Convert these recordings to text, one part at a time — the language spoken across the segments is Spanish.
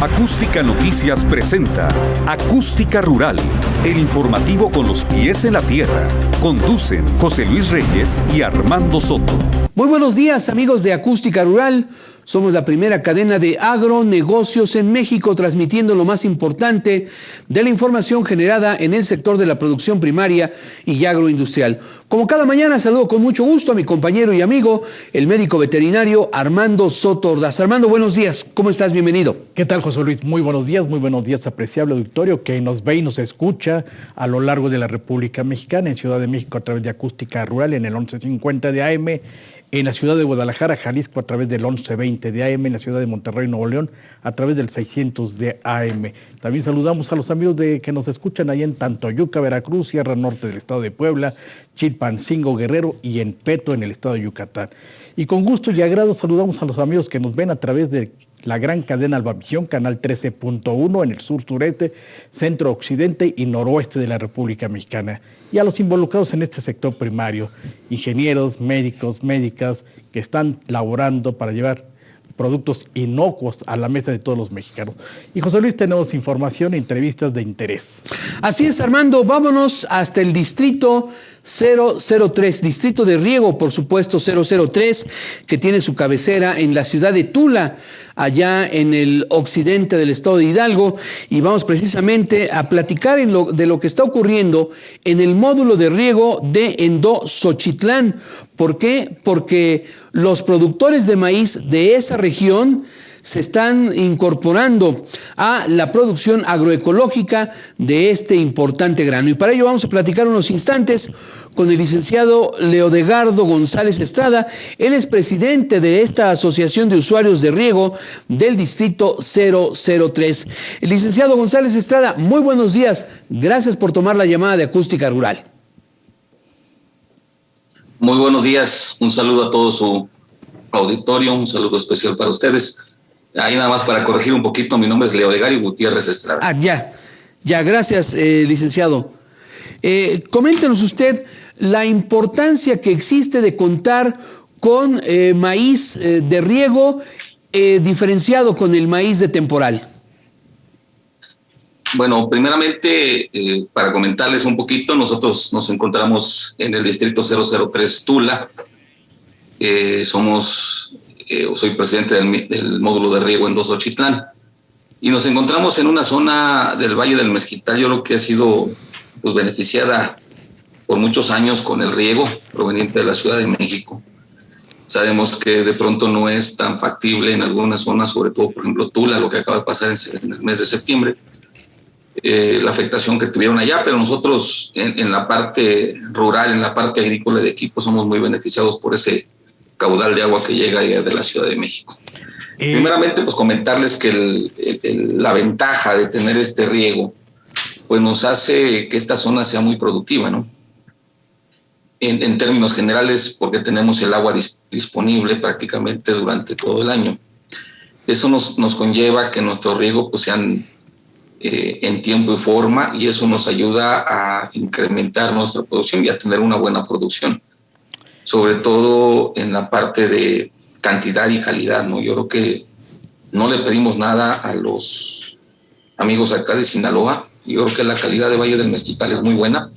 Acústica Noticias presenta Acústica Rural, el informativo con los pies en la tierra. Conducen José Luis Reyes y Armando Soto. Muy buenos días, amigos de Acústica Rural. Somos la primera cadena de agronegocios en México, transmitiendo lo más importante de la información generada en el sector de la producción primaria y agroindustrial. Como cada mañana, saludo con mucho gusto a mi compañero y amigo, el médico veterinario Armando Soto Ordaz. Armando, buenos días. ¿Cómo estás? Bienvenido. ¿Qué tal, José Luis? Muy buenos días, apreciable auditorio que nos ve y nos escucha a lo largo de la República Mexicana, en Ciudad de México a través de Acústica Rural en el 1150 de AM, en la ciudad de Guadalajara, Jalisco, a través del 1120 de AM, en la ciudad de Monterrey, Nuevo León, a través del 600 de AM. También saludamos a los amigos que nos escuchan ahí en Tantoyuca, Veracruz, Sierra Norte del estado de Puebla, Chilpancingo, Guerrero y en Peto, en el estado de Yucatán. Y con gusto y agrado saludamos a los amigos que nos ven a través de la gran cadena Albavisión, canal 13.1 en el sur, sureste, centro, occidente y noroeste de la República Mexicana. Y a los involucrados en este sector primario, ingenieros, médicos, médicas, que están laborando para llevar productos inocuos a la mesa de todos los mexicanos. Y José Luis, tenemos información e entrevistas de interés. Así es, Armando, vámonos hasta el distrito 003, distrito de riego, por supuesto, 003, que tiene su cabecera en la ciudad de Tula, allá en el occidente del estado de Hidalgo, y vamos precisamente a platicar de lo que está ocurriendo en el módulo de riego de Endó Xochitlán. ¿Por qué? Porque los productores de maíz de esa región se están incorporando a la producción agroecológica de este importante grano. Y para ello vamos a platicar unos instantes con el licenciado Leodegardo González Estrada. Él es presidente de esta Asociación de Usuarios de Riego del Distrito 003. El licenciado González Estrada, muy buenos días. Gracias por tomar la llamada de Acústica Rural. Muy buenos días. Un saludo a todo su auditorio, un saludo especial para ustedes. Ahí nada más para corregir un poquito, mi nombre es Leodegario Gutiérrez Estrada. Gracias, licenciado. Coméntenos usted la importancia que existe de contar con maíz de riego diferenciado con el maíz de temporal. Bueno, primeramente, para comentarles un poquito, nosotros nos encontramos en el distrito 003 Tula. Soy presidente del módulo de riego en Endó Xochitlán. Y nos encontramos en una zona del Valle del Mezquital, yo creo que ha sido beneficiada por muchos años con el riego proveniente de la Ciudad de México. Sabemos que de pronto no es tan factible en algunas zonas, sobre todo, por ejemplo, Tula, lo que acaba de pasar en el mes de septiembre, la afectación que tuvieron allá, pero nosotros en la parte rural, en la parte agrícola de Equipo, somos muy beneficiados por ese caudal de agua que llega de la Ciudad de México. Primeramente, pues comentarles que la ventaja de tener este riego, pues nos hace que esta zona sea muy productiva, ¿no? En términos generales, porque tenemos el agua disponible prácticamente durante todo el año. Eso nos conlleva que nuestro riego pues sean en tiempo y forma, y eso nos ayuda a incrementar nuestra producción y a tener una buena producción, sobre todo en la parte de cantidad y calidad, ¿no? Yo creo que no le pedimos nada a los amigos acá de Sinaloa. Yo creo que la calidad de Valle del Mezquital es muy buena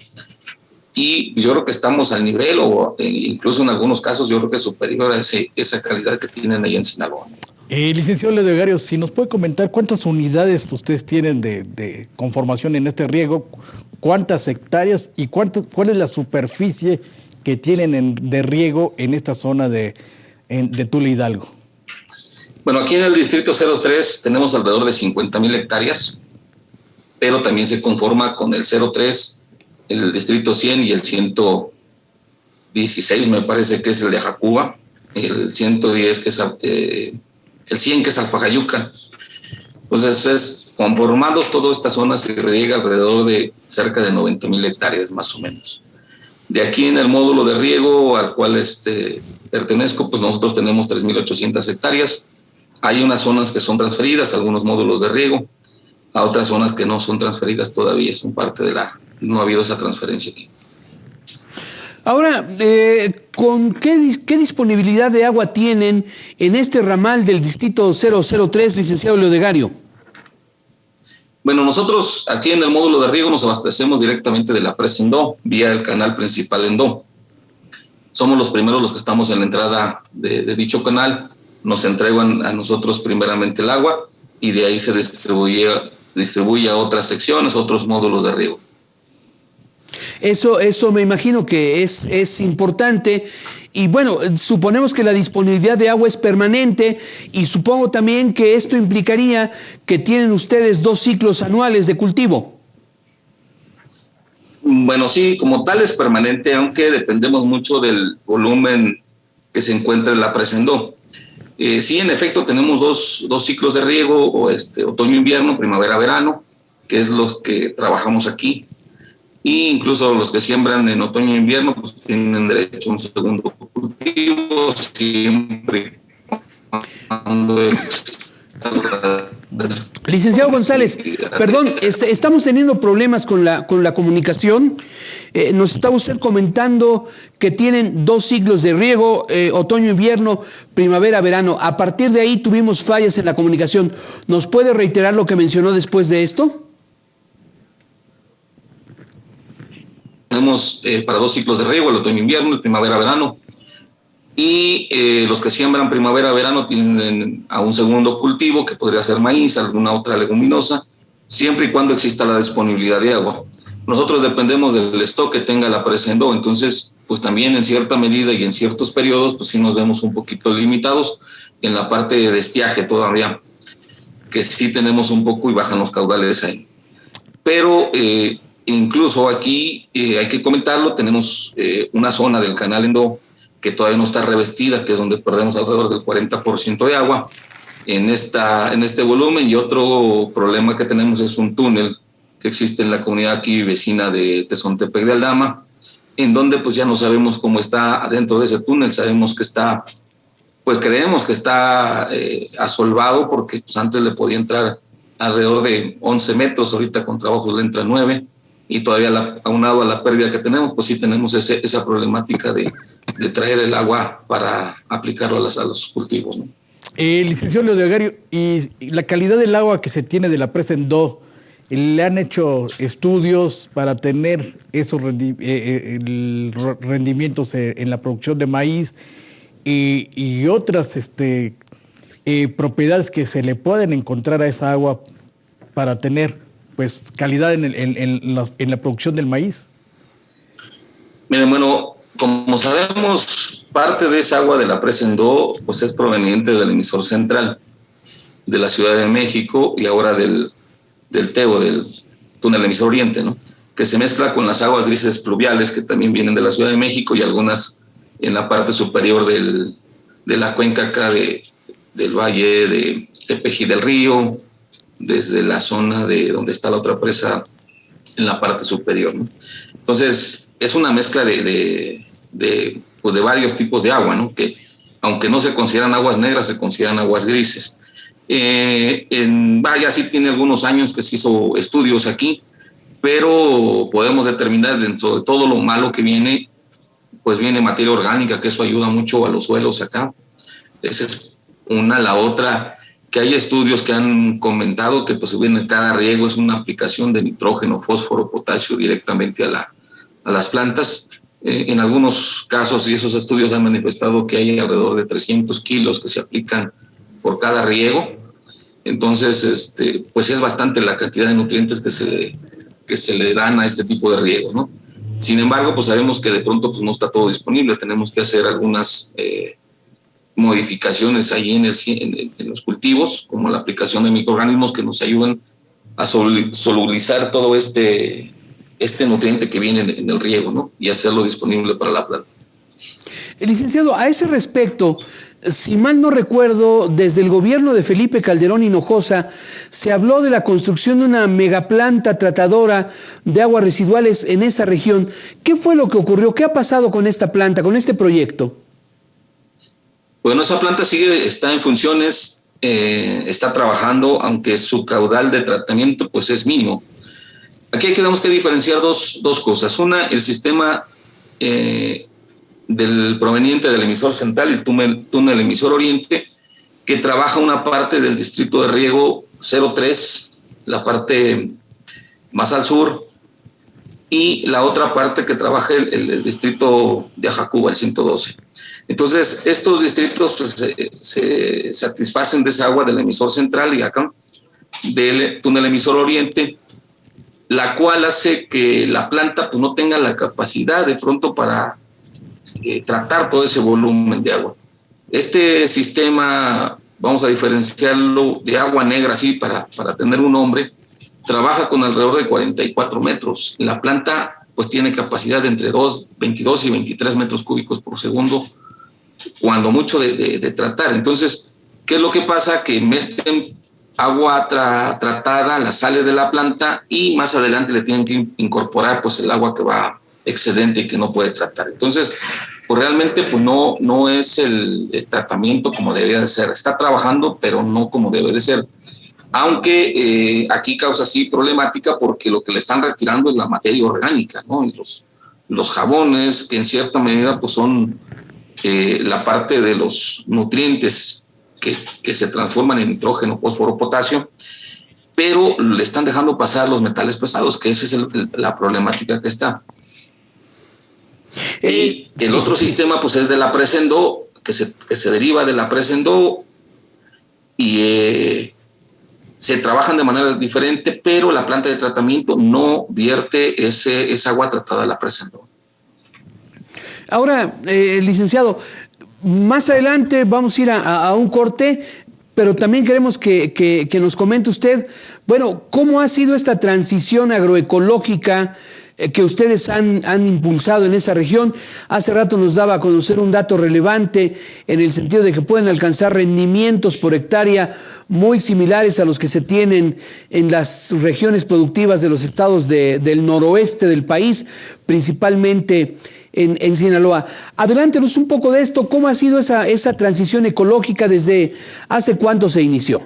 y yo creo que estamos al nivel o incluso en algunos casos yo creo que superior a esa calidad que tienen allá en Sinaloa. Licenciado Leodegario, si nos puede comentar cuántas unidades ustedes tienen de conformación en este riego, cuántas hectáreas y cuál es la superficie que tienen de riego en esta zona de Tula Hidalgo. Bueno, aquí en el distrito 03 tenemos alrededor de 50,000 hectáreas, pero también se conforma con el 03, el distrito 100 y el 116, me parece que es el de Ajacuba, el 110 que es el 100 que es Alfajayuca. Entonces, conformados toda esta zona se riega alrededor de cerca de 90,000 hectáreas más o menos. De aquí en el módulo de riego al cual pertenezco, pues nosotros tenemos 3,800 hectáreas. Hay unas zonas que son transferidas, algunos módulos de riego, a otras zonas que no son transferidas todavía, son parte no ha habido esa transferencia aquí. Ahora, ¿con qué disponibilidad de agua tienen en este ramal del distrito 003, licenciado Leodegario? Bueno, nosotros aquí en el módulo de riego nos abastecemos directamente de la presa Endó, vía el canal principal Endó. Somos los primeros los que estamos en la entrada de dicho canal. Nos entregan a nosotros primeramente el agua y de ahí se distribuye a otras secciones, otros módulos de riego. Eso me imagino que es importante. Y bueno, suponemos que la disponibilidad de agua es permanente y supongo también que esto implicaría que tienen ustedes 2 ciclos anuales de cultivo. Bueno, sí, como tal es permanente, aunque dependemos mucho del volumen que se encuentra en la presa Endó. Sí, en efecto, tenemos dos ciclos de riego, otoño-invierno, primavera-verano, que es los que trabajamos aquí. Y incluso los que siembran en otoño e invierno pues tienen derecho a un segundo cultivo, siempre cuando Licenciado González, perdón, estamos teniendo problemas con la comunicación. Nos estaba usted comentando que tienen 2 ciclos de riego, otoño-invierno, primavera-verano. A partir de ahí tuvimos fallas en la comunicación. ¿Nos puede reiterar lo que mencionó después de esto? Tenemos para 2 ciclos de riego, el otoño-invierno, el primavera-verano. Y los que siembran primavera-verano tienen a un segundo cultivo, que podría ser maíz, alguna otra leguminosa, siempre y cuando exista la disponibilidad de agua. Nosotros dependemos del stock que tenga la presa Endó, entonces, pues también en cierta medida y en ciertos periodos, pues sí nos vemos un poquito limitados en la parte de estiaje todavía, que sí tenemos un poco y bajan los caudales ahí. Pero incluso aquí, hay que comentarlo, tenemos una zona del canal Endó que todavía no está revestida, que es donde perdemos alrededor del 40% de agua en este volumen. Y otro problema que tenemos es un túnel que existe en la comunidad aquí vecina de Tezontepec de Aldama, en donde pues ya no sabemos cómo está adentro de ese túnel. Sabemos que está, pues creemos que está asolvado, porque pues antes le podía entrar alrededor de 11 metros, ahorita con trabajos le entra 9, y todavía aunado a la pérdida que tenemos, pues sí tenemos esa problemática de traer el agua para aplicarlo a los cultivos, ¿no? Licenciado Leodegario, ¿y la calidad del agua que se tiene de la presa Endó, le han hecho estudios para tener esos rendimientos en la producción de maíz y otras propiedades que se le pueden encontrar a esa agua para tener pues calidad en la producción del maíz? Miren, bueno, como sabemos, parte de esa agua de la presa Endó pues es proveniente del emisor central de la Ciudad de México y ahora del TEO, del túnel emisor oriente, ¿no? Que se mezcla con las aguas grises pluviales que también vienen de la Ciudad de México y algunas en la parte superior de la cuenca acá del valle de Tepeji del Río, desde la zona de donde está la otra presa en la parte superior, ¿no? Entonces, es una mezcla de varios tipos de agua, ¿no? Que aunque no se consideran aguas negras, se consideran aguas grises. Ya sí tiene algunos años que se hizo estudios aquí, pero podemos determinar dentro de todo lo malo que viene, pues viene materia orgánica, que eso ayuda mucho a los suelos acá. Esa es una. La otra, que hay estudios que han comentado que pues cada riego es una aplicación de nitrógeno, fósforo, potasio directamente a las plantas. En algunos casos, y esos estudios han manifestado que hay alrededor de 300 kilos que se aplican por cada riego. Entonces, pues es bastante la cantidad de nutrientes que se le dan a este tipo de riegos, ¿no? Sin embargo, pues sabemos que de pronto pues no está todo disponible. Tenemos que hacer algunas modificaciones ahí en los cultivos, como la aplicación de microorganismos que nos ayudan a solubilizar todo este nutriente que viene en el riego, ¿no? Y hacerlo disponible para la planta. Licenciado, a ese respecto, si mal no recuerdo, desde el gobierno de Felipe Calderón Hinojosa se habló de la construcción de una megaplanta tratadora de aguas residuales en esa región. ¿Qué fue lo que ocurrió? ¿Qué ha pasado con esta planta, con este proyecto? Bueno, esa planta está en funciones, está trabajando, aunque su caudal de tratamiento pues es mínimo. Aquí tenemos que diferenciar dos cosas. Una, el sistema proveniente del emisor central, el túnel emisor oriente, que trabaja una parte del distrito de riego 03 la parte más al sur, y la otra parte que trabaja el distrito de Ajacuba, el 112. Entonces, estos distritos pues, se satisfacen de esa agua del emisor central y acá del túnel emisor oriente, la cual hace que la planta pues, no tenga la capacidad de pronto para tratar todo ese volumen de agua. Este sistema, vamos a diferenciarlo de agua negra, así para tener un nombre, trabaja con alrededor de 44 metros. La planta pues tiene capacidad de entre 22 y 23 metros cúbicos por segundo, cuando mucho de tratar. Entonces, ¿qué es lo que pasa? Que meten agua tratada, la sale de la planta y más adelante le tienen que incorporar pues el agua que va excedente y que no puede tratar. Entonces, pues realmente pues no es el tratamiento como debería de ser. Está trabajando, pero no como debe de ser. Aunque aquí causa sí problemática porque lo que le están retirando es la materia orgánica, ¿no? Y los jabones, que en cierta medida pues son la parte de los nutrientes que se transforman en nitrógeno, fósforo, potasio, pero le están dejando pasar los metales pesados, que esa es la problemática que está. Y el otro sistema pues es de la Presendó, que se deriva de la Presendó y se trabajan de manera diferente, pero la planta de tratamiento no vierte esa agua tratada de la Presendó. Ahora, licenciado, más adelante vamos a ir a un corte, pero también queremos que nos comente usted, bueno, ¿cómo ha sido esta transición agroecológica que ustedes han impulsado en esa región? Hace rato nos daba a conocer un dato relevante en el sentido de que pueden alcanzar rendimientos por hectárea muy similares a los que se tienen en las regiones productivas de los estados del noroeste del país, principalmente en Sinaloa. Adelántenos un poco de esto, ¿cómo ha sido esa transición ecológica? ¿Desde hace cuánto se inició?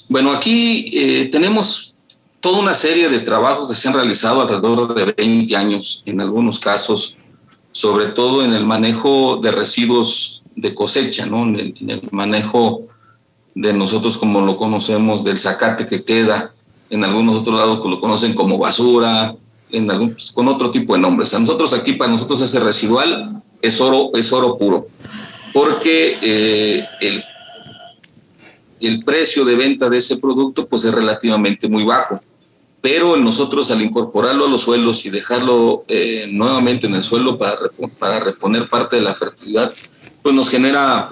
Bueno, aquí tenemos toda una serie de trabajos que se han realizado alrededor de 20 años, en algunos casos, sobre todo en el manejo de residuos de cosecha, ¿no? En el manejo de nosotros, como lo conocemos, del zacate que queda, en algunos otros lados lo conocen como basura, con otro tipo de nombres. A nosotros aquí, para nosotros ese residual es oro puro, porque el precio de venta de ese producto pues es relativamente muy bajo, pero nosotros al incorporarlo a los suelos y dejarlo nuevamente en el suelo para reponer parte de la fertilidad, pues nos genera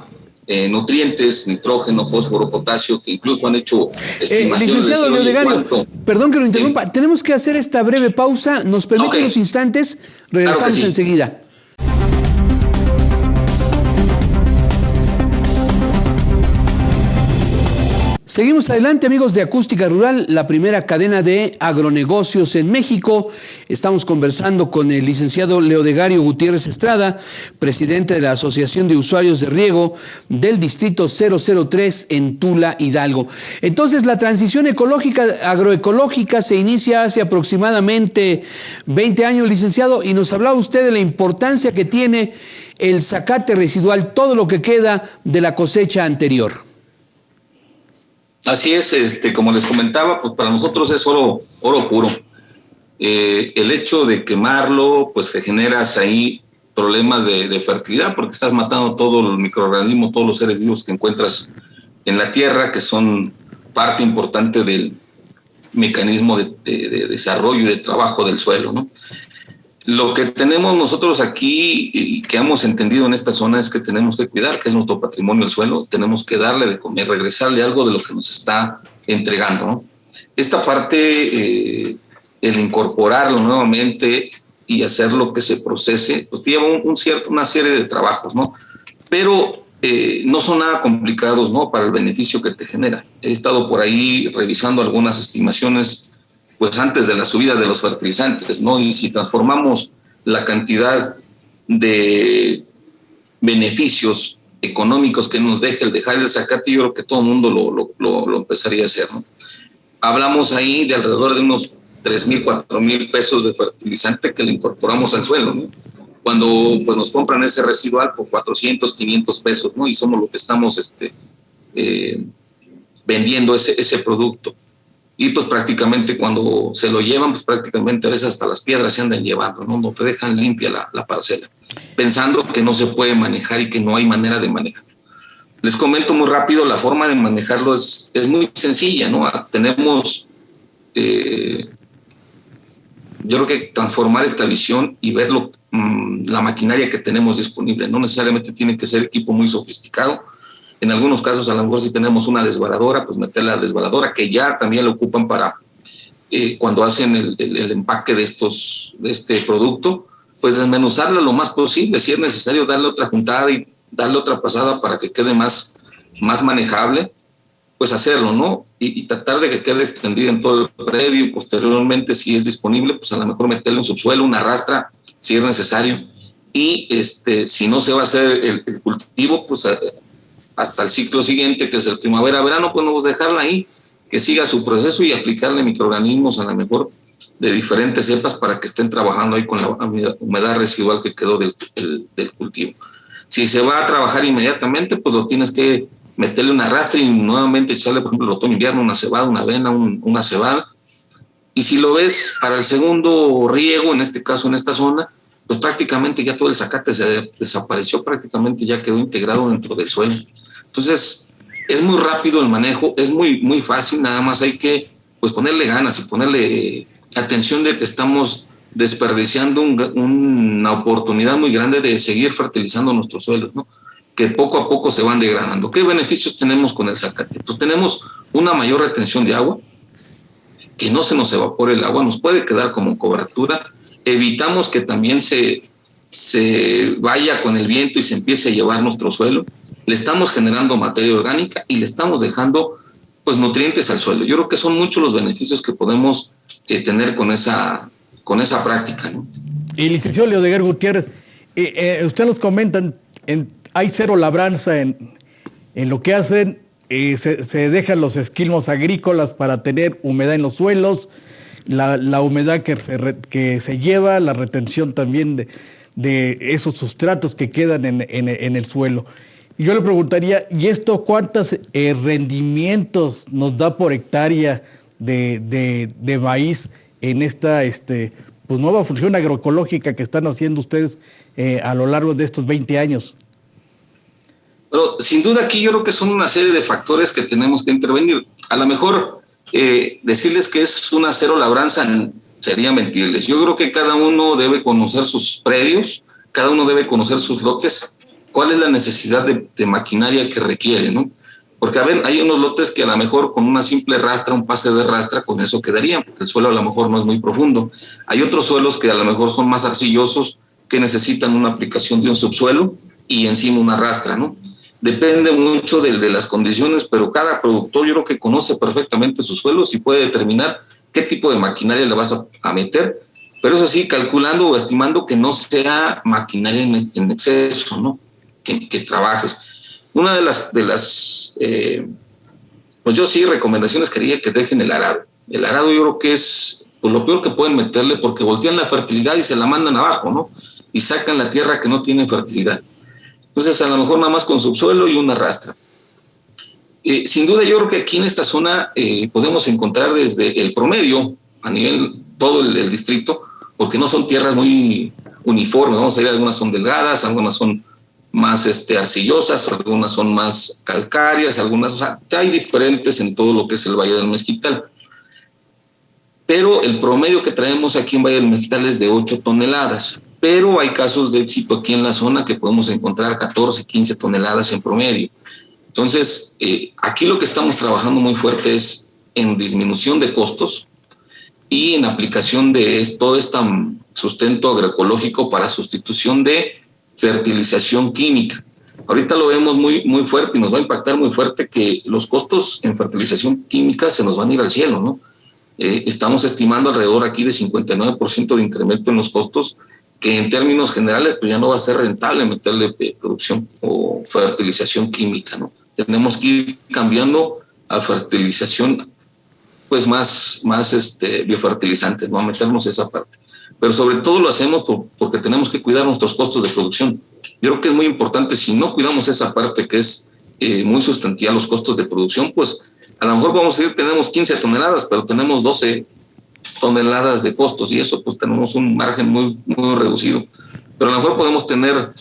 nutrientes, nitrógeno, fósforo, potasio, que incluso han hecho estimaciones. Licenciado Leodegario, perdón que lo interrumpa, sí. Tenemos que hacer esta breve pausa, nos permite unos instantes, regresamos claro enseguida. Seguimos adelante, amigos de Acústica Rural, la primera cadena de agronegocios en México. Estamos conversando con el licenciado Leodegario Gutiérrez Estrada, presidente de la Asociación de Usuarios de Riego del Distrito 003 en Tula, Hidalgo. Entonces, la transición agroecológica se inicia hace aproximadamente 20 años, licenciado, y nos hablaba usted de la importancia que tiene el zacate residual, todo lo que queda de la cosecha anterior. Así es, como les comentaba, pues para nosotros es oro puro. El hecho de quemarlo, pues te generas ahí problemas de fertilidad, porque estás matando todos los microorganismos, todos los seres vivos que encuentras en la tierra, que son parte importante del mecanismo de desarrollo y de trabajo del suelo, ¿no? Lo que tenemos nosotros aquí y que hemos entendido en esta zona es que tenemos que cuidar, que es nuestro patrimonio el suelo, tenemos que darle de comer, regresarle algo de lo que nos está entregando, ¿no? Esta parte, el incorporarlo nuevamente y hacer lo que se procese, pues lleva una serie de trabajos, ¿no? Pero no son nada complicados, ¿no? Para el beneficio que te genera. He estado por ahí revisando algunas estimaciones pues antes de la subida de los fertilizantes, ¿no? Y si transformamos la cantidad de beneficios económicos que nos deja el dejar el zacate, yo creo que todo el mundo lo empezaría a hacer, ¿no? Hablamos ahí de alrededor de unos 3,000, 4,000 pesos de fertilizante que le incorporamos al suelo, ¿no? Cuando pues nos compran ese residual por 400, 500 pesos, ¿no? Y somos lo que estamos vendiendo ese producto. y pues prácticamente cuando se lo llevan, pues prácticamente a veces hasta las piedras se andan llevando, no te dejan limpia la parcela, pensando que no se puede manejar y que no hay manera de manejarlo. Les comento muy rápido, la forma de manejarlo es muy sencilla, ¿no? Tenemos, yo creo que transformar esta visión y ver la maquinaria que tenemos disponible. No necesariamente tiene que ser equipo muy sofisticado. En algunos casos, a lo mejor si tenemos una desbaradora, pues meter la desbaradora, que ya también lo ocupan para cuando hacen el empaque de este producto, pues desmenuzarla lo más posible. Si es necesario darle otra juntada y darle otra pasada para que quede más manejable, pues hacerlo, ¿no? Y tratar de que quede extendida en todo el predio y posteriormente, si es disponible, pues a lo mejor meterle un subsuelo, una rastra, si es necesario. Y si no se va a hacer el cultivo, pues hasta el ciclo siguiente, que es el primavera-verano, pues no dejarla ahí, que siga su proceso y aplicarle microorganismos a lo mejor de diferentes cepas para que estén trabajando ahí con la humedad residual que quedó del cultivo. Si se va a trabajar inmediatamente, pues lo tienes que meterle una rastra y nuevamente echarle, por ejemplo, el otoño-invierno, una cebada, una avena, una cebada. Y si lo ves para el segundo riego, en este caso en esta zona, pues prácticamente ya todo el zacate se desapareció, prácticamente ya quedó integrado dentro del suelo. Entonces, es muy rápido el manejo, es muy, muy fácil, nada más hay que pues ponerle ganas y ponerle atención de que estamos desperdiciando una oportunidad muy grande de seguir fertilizando nuestros suelos, ¿no? Que poco a poco se van degradando. ¿Qué beneficios tenemos con el zacate? Pues tenemos una mayor retención de agua, que no se nos evapore el agua, nos puede quedar como cobertura, evitamos que también se vaya con el viento y se empiece a llevar nuestro suelo, le estamos generando materia orgánica y le estamos dejando pues nutrientes al suelo. Yo creo que son muchos los beneficios que podemos tener con esa práctica, ¿no? Y licenciado Leodegar Gutiérrez, usted nos comenta, hay cero labranza en lo que hacen, se dejan los esquilmos agrícolas para tener humedad en los suelos, la humedad que se lleva, la retención también de esos sustratos que quedan en el suelo. Y yo le preguntaría, ¿y esto cuántos rendimientos nos da por hectárea de maíz en esta pues nueva función agroecológica que están haciendo ustedes a lo largo de estos 20 años? Pero sin duda aquí yo creo que son una serie de factores que tenemos que intervenir. A lo mejor decirles que es una cero labranza sería mentirles. Yo creo que cada uno debe conocer sus predios, cada uno debe conocer sus lotes, cuál es la necesidad de maquinaria que requiere, ¿no? Porque a ver, hay unos lotes que a lo mejor con una simple rastra, un pase de rastra, con eso quedarían, porque el suelo a lo mejor no es muy profundo. Hay otros suelos que a lo mejor son más arcillosos, que necesitan una aplicación de un subsuelo y encima una rastra, ¿no? Depende mucho de las condiciones, pero cada productor yo creo que conoce perfectamente sus suelos y puede determinar qué tipo de maquinaria le vas a meter, pero eso sí, calculando o estimando que no sea maquinaria en exceso, ¿no? Que trabajes. Una de las pues yo sí, recomendaciones quería que dejen el arado. El arado yo creo que es pues, lo peor que pueden meterle, porque voltean la fertilidad y se la mandan abajo, ¿no? Y sacan la tierra que no tiene fertilidad. Entonces, a lo mejor nada más con subsuelo y una rastra. Sin duda, yo creo que aquí en esta zona podemos encontrar desde el promedio, a nivel todo el distrito, porque no son tierras muy uniformes, vamos a ver, algunas son delgadas, algunas son más arcillosas, algunas son más calcáreas, algunas, o sea, hay diferentes en todo lo que es el Valle del Mezquital. Pero el promedio que traemos aquí en Valle del Mezquital es de 8 toneladas. Pero hay casos de éxito aquí en la zona que podemos encontrar 14, 15 toneladas en promedio. Entonces, aquí lo que estamos trabajando muy fuerte es en disminución de costos y en aplicación de todo este sustento agroecológico para sustitución de fertilización química. Ahorita lo vemos muy, muy fuerte y nos va a impactar muy fuerte que los costos en fertilización química se nos van a ir al cielo, ¿no? Estamos estimando alrededor aquí de 59% de incremento en los costos, que en términos generales pues ya no va a ser rentable meterle producción o fertilización química, ¿no? Tenemos que ir cambiando a fertilización pues más biofertilizantes, ¿no? A meternos esa parte. Pero sobre todo lo hacemos porque tenemos que cuidar nuestros costos de producción. Yo creo que es muy importante, si no cuidamos esa parte que es muy sustantiva, los costos de producción, pues a lo mejor vamos a decir tenemos 15 toneladas, pero tenemos 12 toneladas de costos y eso pues tenemos un margen muy, muy reducido. Pero a lo mejor podemos tener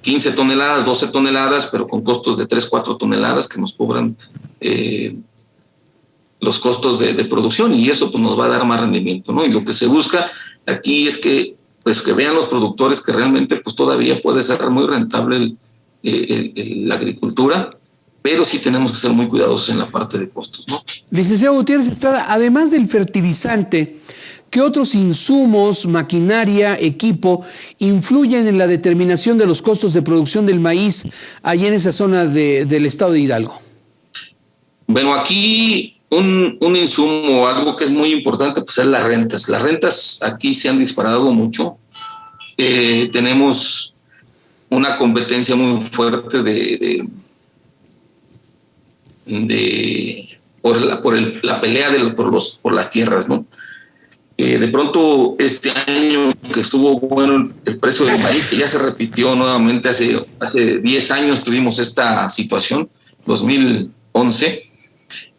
15 toneladas, 12 toneladas, pero con costos de 3, 4 toneladas que nos cubran los costos de producción y eso pues nos va a dar más rendimiento, ¿no? Y lo que se busca aquí es que pues que vean los productores que realmente pues todavía puede ser muy rentable la agricultura, pero sí tenemos que ser muy cuidadosos en la parte de costos, ¿no? Licenciado Gutiérrez Estrada, además del fertilizante, ¿qué otros insumos, maquinaria, equipo influyen en la determinación de los costos de producción del maíz allí en esa zona del estado de Hidalgo? Bueno, aquí un insumo, algo que es muy importante, pues es las rentas. Las rentas aquí se han disparado mucho. Tenemos una competencia muy fuerte por la pelea por las tierras, ¿no? De pronto este año que estuvo bueno el precio del maíz, que ya se repitió nuevamente hace 10 años tuvimos esta situación, 2011,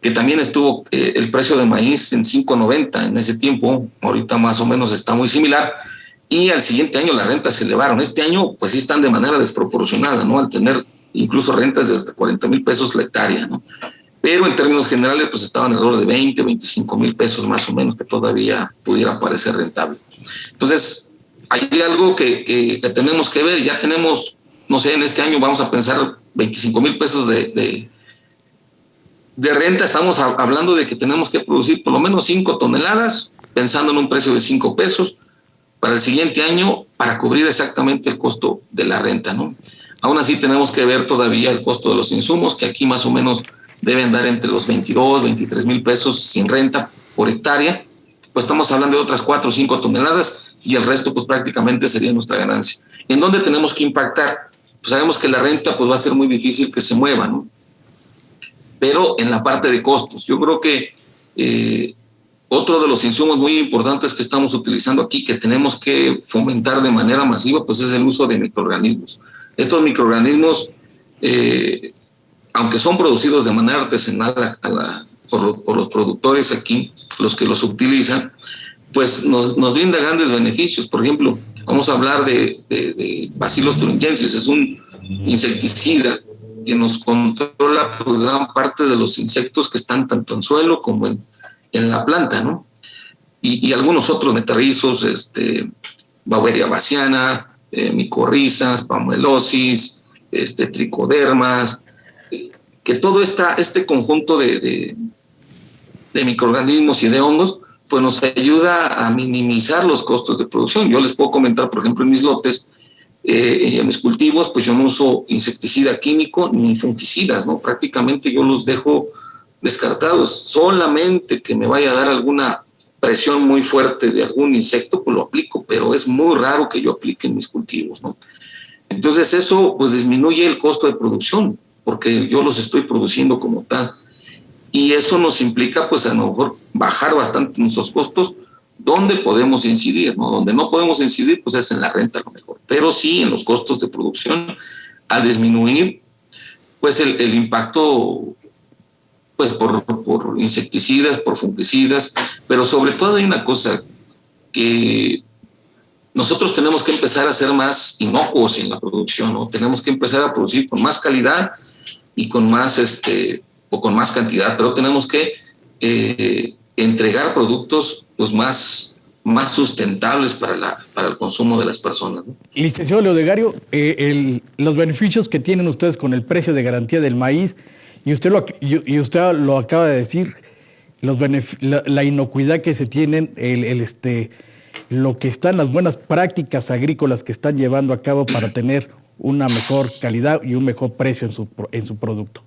que también estuvo el precio del maíz en 5.90 en ese tiempo, ahorita más o menos está muy similar, y al siguiente año las rentas se elevaron. Este año pues sí están de manera desproporcionada, ¿no? Al tener incluso rentas de hasta 40,000 pesos la hectárea, ¿no? Pero en términos generales pues estaban alrededor de 20, 25,000 pesos más o menos, que todavía pudiera parecer rentable. Entonces hay algo que tenemos que ver. Ya tenemos, no sé, en este año vamos a pensar 25,000 pesos de renta. Estamos hablando de que tenemos que producir por lo menos 5 toneladas, pensando en un precio de 5 pesos para el siguiente año, para cubrir exactamente el costo de la renta, ¿no? Aún así tenemos que ver todavía el costo de los insumos, que aquí más o menos deben dar entre los 22, 23,000 pesos sin renta por hectárea. Pues estamos hablando de otras 4 o 5 toneladas y el resto pues prácticamente sería nuestra ganancia. ¿En dónde tenemos que impactar? Pues sabemos que la renta pues va a ser muy difícil que se mueva, ¿no? Pero en la parte de costos, yo creo que otro de los insumos muy importantes que estamos utilizando aquí, que tenemos que fomentar de manera masiva, pues es el uso de microorganismos. Estos microorganismos, aunque son producidos de manera artesanal por los productores aquí, los que los utilizan, pues nos brinda grandes beneficios. Por ejemplo, vamos a hablar de Bacillus thuringiensis, es un insecticida que nos controla pues, gran parte de los insectos que están tanto en suelo como en la planta, ¿no? Y algunos otros metarrizos, Beauveria bassiana, micorrizas, palmoelosis, tricodermas, que todo este conjunto de microorganismos y de hongos, pues nos ayuda a minimizar los costos de producción. Yo les puedo comentar, por ejemplo, en mis lotes, en mis cultivos, pues yo no uso insecticida químico ni fungicidas, ¿no? Prácticamente yo los dejo descartados. Solamente que me vaya a dar alguna presión muy fuerte de algún insecto, pues lo aplico, pero es muy raro que yo aplique en mis cultivos, ¿no? Entonces eso pues disminuye el costo de producción, porque yo los estoy produciendo como tal. Y eso nos implica pues a lo mejor bajar bastante nuestros costos. ¿Dónde podemos incidir, no? Donde no podemos incidir pues es en la renta a lo mejor, pero sí en los costos de producción, al disminuir pues el impacto pues por insecticidas, por fungicidas, pero sobre todo hay una cosa que nosotros tenemos que empezar a ser más inocuos en la producción, ¿no? Tenemos que empezar a producir con más calidad y con más o con más cantidad, pero tenemos que entregar productos pues más sustentables para el consumo de las personas, ¿no? Licenciado Leodegario, los beneficios que tienen ustedes con el precio de garantía del maíz, y usted lo acaba de decir, la inocuidad que se tienen, lo que están las buenas prácticas agrícolas que están llevando a cabo para tener una mejor calidad y un mejor precio en su producto.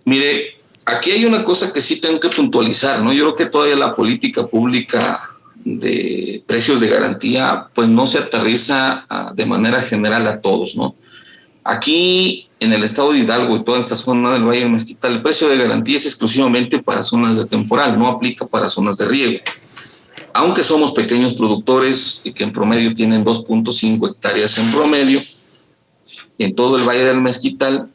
Mire, aquí hay una cosa que sí tengo que puntualizar, ¿no? Yo creo que todavía la política pública de precios de garantía pues no se aterriza de manera general a todos, ¿no? Aquí en el estado de Hidalgo y toda esta zona del Valle del Mezquital, el precio de garantía es exclusivamente para zonas de temporal, no aplica para zonas de riego. Aunque somos pequeños productores y que en promedio tienen 2.5 hectáreas en promedio, en todo el Valle del Mezquital,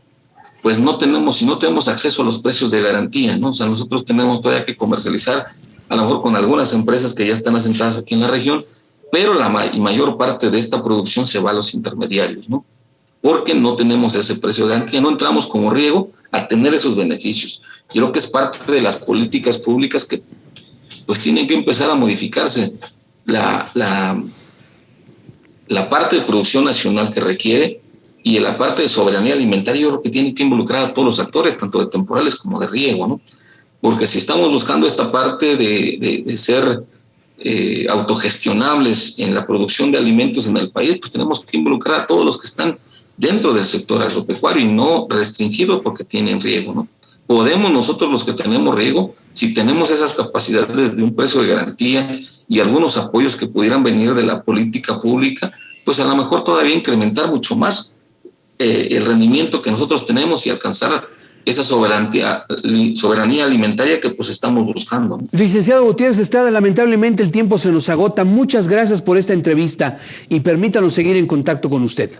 pues si no tenemos acceso a los precios de garantía, ¿no? O sea, nosotros tenemos todavía que comercializar, a lo mejor con algunas empresas que ya están asentadas aquí en la región, pero la mayor parte de esta producción se va a los intermediarios, ¿no? Porque no tenemos ese precio de garantía, no entramos como riego a tener esos beneficios. Yo creo que es parte de las políticas públicas que pues tienen que empezar a modificarse. La parte de producción nacional que requiere y la parte de soberanía alimentaria, yo creo que tiene que involucrar a todos los actores, tanto de temporales como de riego, ¿no? Porque si estamos buscando esta parte de ser autogestionables en la producción de alimentos en el país, pues tenemos que involucrar a todos los que están dentro del sector agropecuario y no restringidos porque tienen riego, ¿no? Podemos nosotros los que tenemos riego, si tenemos esas capacidades de un precio de garantía y algunos apoyos que pudieran venir de la política pública, pues a lo mejor todavía incrementar mucho más el rendimiento que nosotros tenemos y alcanzar esa soberanía alimentaria que pues estamos buscando. Licenciado Gutiérrez Estrada, lamentablemente el tiempo se nos agota. Muchas gracias por esta entrevista y permítanos seguir en contacto con usted.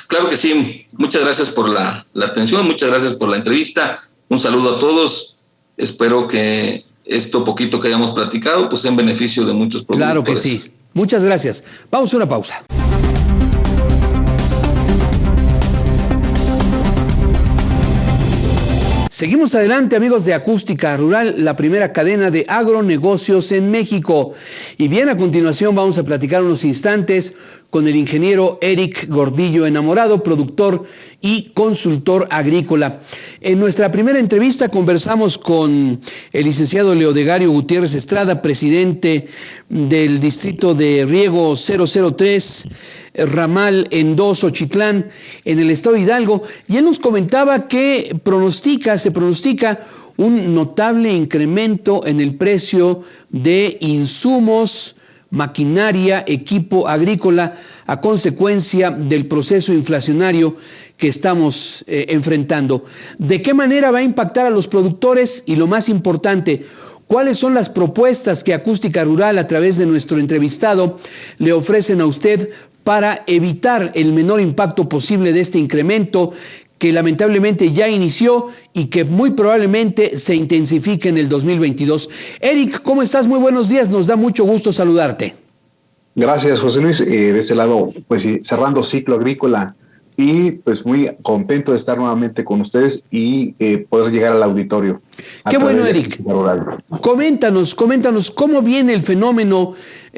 Claro que sí. Muchas gracias por la atención, muchas gracias por la entrevista. Un saludo a todos. Espero que esto poquito que hayamos platicado pues sea en beneficio de muchos productores. Claro que sí. Muchas gracias. Vamos a una pausa. Seguimos adelante, amigos de Acústica Rural, la primera cadena de agronegocios en México. Y bien, a continuación vamos a platicar unos instantes con el ingeniero Eric Gordillo Enamorado, productor y consultor agrícola. En nuestra primera entrevista conversamos con el licenciado Leodegario Gutiérrez Estrada, presidente del Distrito de Riego 003, Ramal en 2, Ochitlán, en el estado de Hidalgo, y él nos comentaba que se pronostica un notable incremento en el precio de insumos, maquinaria, equipo agrícola, a consecuencia del proceso inflacionario que estamos enfrentando. ¿De qué manera va a impactar a los productores? Y lo más importante, ¿cuáles son las propuestas que Acústica Rural, a través de nuestro entrevistado, le ofrecen a usted para evitar el menor impacto posible de este incremento que lamentablemente ya inició y que muy probablemente se intensifique en el 2022? Eric, ¿cómo estás? Muy buenos días, nos da mucho gusto saludarte. Gracias, José Luis. De este lado, pues cerrando ciclo agrícola y pues muy contento de estar nuevamente con ustedes y poder llegar al auditorio. Qué bueno, Eric. Coméntanos cómo viene el fenómeno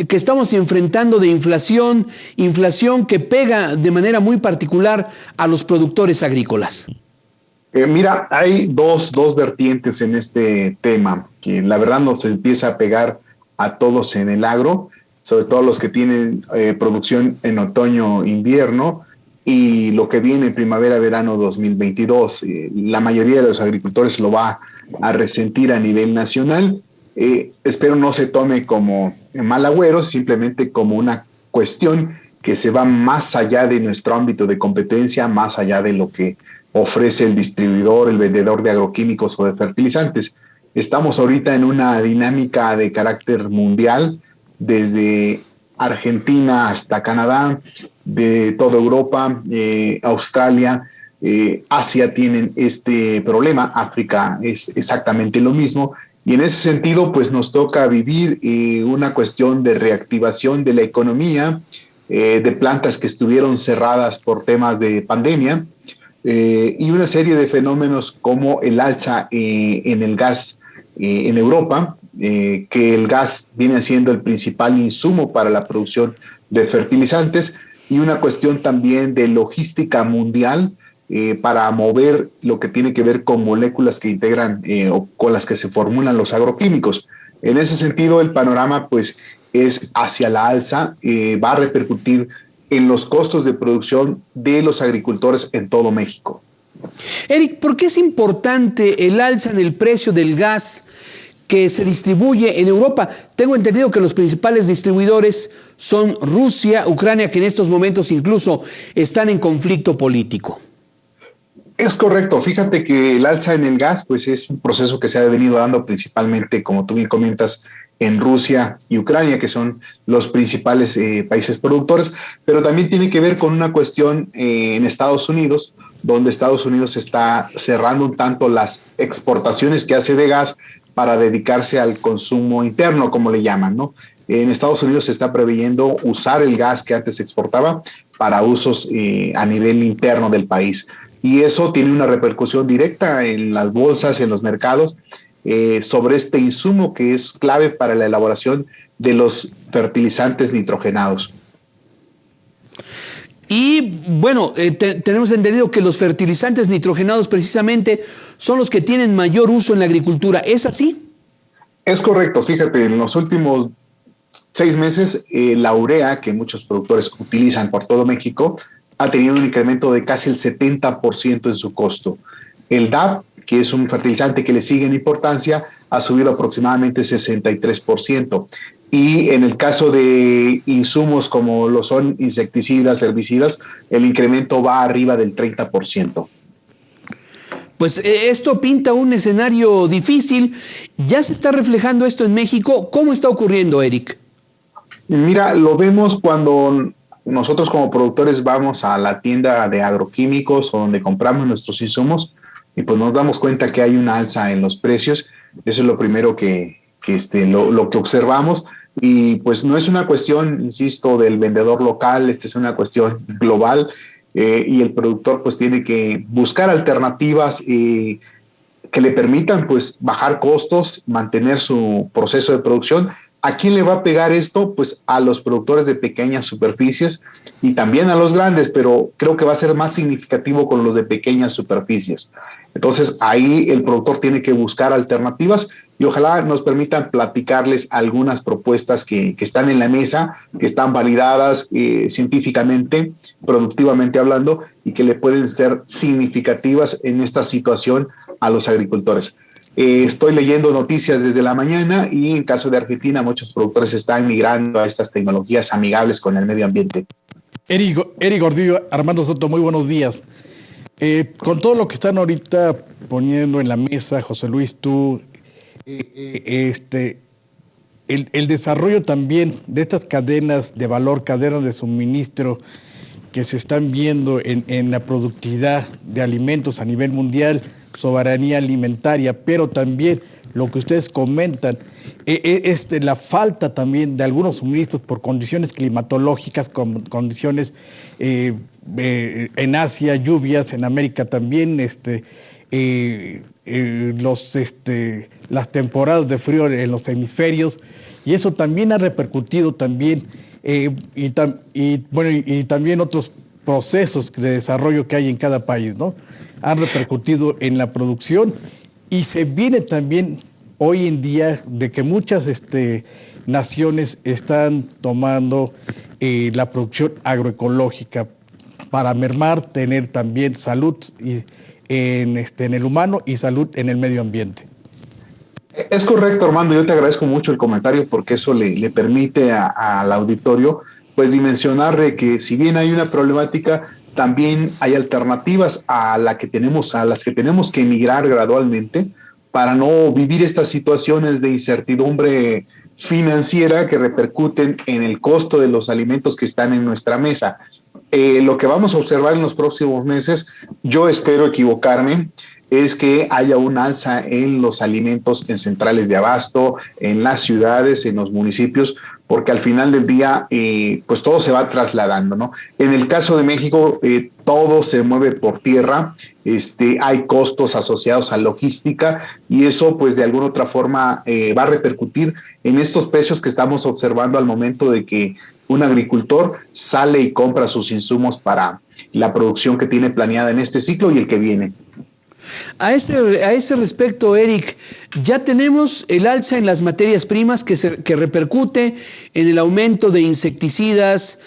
que estamos enfrentando de inflación que pega de manera muy particular a los productores agrícolas. Mira, hay dos vertientes en este tema que la verdad nos empieza a pegar a todos en el agro, sobre todo los que tienen producción en otoño-invierno y lo que viene en primavera-verano 2022. La mayoría de los agricultores lo va a resentir a nivel nacional. Espero no se tome como mal agüero, simplemente como una cuestión que se va más allá de nuestro ámbito de competencia, más allá de lo que ofrece el distribuidor, el vendedor de agroquímicos o de fertilizantes. Estamos ahorita en una dinámica de carácter mundial, desde Argentina hasta Canadá, de toda Europa, Australia, Asia tienen este problema, África es exactamente lo mismo, y en ese sentido pues nos toca vivir una cuestión de reactivación de la economía, de plantas que estuvieron cerradas por temas de pandemia, y una serie de fenómenos como el alza en el gas en Europa, que el gas viene siendo el principal insumo para la producción de fertilizantes, y una cuestión también de logística mundial para mover lo que tiene que ver con moléculas que integran o con las que se formulan los agroquímicos. En ese sentido, el panorama pues es hacia la alza, va a repercutir en los costos de producción de los agricultores en todo México. Eric, ¿por qué es importante el alza en el precio del gas que se distribuye en Europa? Tengo entendido que los principales distribuidores son Rusia, Ucrania, que en estos momentos incluso están en conflicto político. Es correcto. Fíjate que el alza en el gas pues es un proceso que se ha venido dando principalmente, como tú bien comentas, en Rusia y Ucrania, que son los principales países productores, pero también tiene que ver con una cuestión en Estados Unidos, donde Estados Unidos está cerrando un tanto las exportaciones que hace de gas para dedicarse al consumo interno, como le llaman, ¿no? En Estados Unidos se está preveyendo usar el gas que antes se exportaba para usos a nivel interno del país. Y eso tiene una repercusión directa en las bolsas, en los mercados, sobre este insumo que es clave para la elaboración de los fertilizantes nitrogenados. Y bueno, tenemos entendido que los fertilizantes nitrogenados precisamente son los que tienen mayor uso en la agricultura. ¿Es así? Es correcto. Fíjate, en los últimos 6 meses, la urea que muchos productores utilizan por todo México ha tenido un incremento de casi el 70% en su costo. El DAP, que es un fertilizante que le sigue en importancia, ha subido aproximadamente 63%. Y en el caso de insumos como lo son insecticidas, herbicidas, el incremento va arriba del 30%. Pues esto pinta un escenario difícil. ¿Ya se está reflejando esto en México? ¿Cómo está ocurriendo, Eric? Mira, lo vemos cuando nosotros como productores vamos a la tienda de agroquímicos o donde compramos nuestros insumos y pues nos damos cuenta que hay una alza en los precios. Eso es lo primero lo que observamos, y pues no es una cuestión, insisto, del vendedor local, es una cuestión global, y el productor pues tiene que buscar alternativas que le permitan pues bajar costos, mantener su proceso de producción. ¿A quién le va a pegar esto? Pues a los productores de pequeñas superficies y también a los grandes, pero creo que va a ser más significativo con los de pequeñas superficies. Entonces ahí el productor tiene que buscar alternativas y ojalá nos permitan platicarles algunas propuestas que están en la mesa, que están validadas científicamente, productivamente hablando, y que le pueden ser significativas en esta situación a los agricultores. Estoy leyendo noticias desde la mañana y en caso de Argentina muchos productores están migrando a estas tecnologías amigables con el medio ambiente. Eric Gordillo, Armando Soto, muy buenos días. Con todo lo que están ahorita poniendo en la mesa, José Luis, tú, el desarrollo también de estas cadenas de valor, cadenas de suministro que se están viendo en la productividad de alimentos a nivel mundial, soberanía alimentaria, pero también lo que ustedes comentan, la falta también de algunos suministros por condiciones climatológicas, condiciones en Asia, lluvias, en América también, las temporadas de frío en los hemisferios, y eso también ha repercutido también, y también otros procesos de desarrollo que hay en cada país, ¿no? Han repercutido en la producción, y se viene también hoy en día de que muchas naciones están tomando la producción agroecológica para mermar, tener también salud en el humano y salud en el medio ambiente. Es correcto, Armando, yo te agradezco mucho el comentario porque eso le permite al auditorio pues dimensionar de que si bien hay una problemática, también hay alternativas a las que tenemos que emigrar gradualmente para no vivir estas situaciones de incertidumbre financiera que repercuten en el costo de los alimentos que están en nuestra mesa. Lo que vamos a observar en los próximos meses, yo espero equivocarme, es que haya un alza en los alimentos en centrales de abasto, en las ciudades, en los municipios, porque al final del día, pues todo se va trasladando, ¿no? En el caso de México, todo se mueve por tierra, hay costos asociados a logística y eso, pues de alguna otra forma, va a repercutir en estos precios que estamos observando al momento de que un agricultor sale y compra sus insumos para la producción que tiene planeada en este ciclo y el que viene. A ese respecto, Eric, ya tenemos el alza en las materias primas que repercute en el aumento de insecticidas,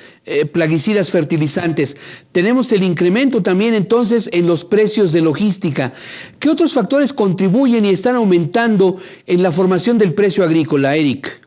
plaguicidas, fertilizantes. Tenemos el incremento también entonces en los precios de logística. ¿Qué otros factores contribuyen y están aumentando en la formación del precio agrícola, Eric?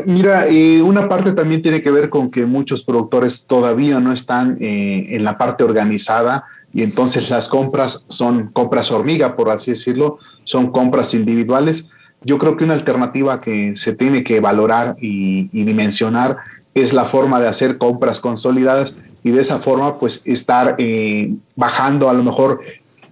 Mira, una parte también tiene que ver con que muchos productores todavía no están en la parte organizada. Y entonces las compras son compras hormiga, por así decirlo, son compras individuales. Yo creo que una alternativa que se tiene que valorar y dimensionar es la forma de hacer compras consolidadas y de esa forma pues estar bajando a lo mejor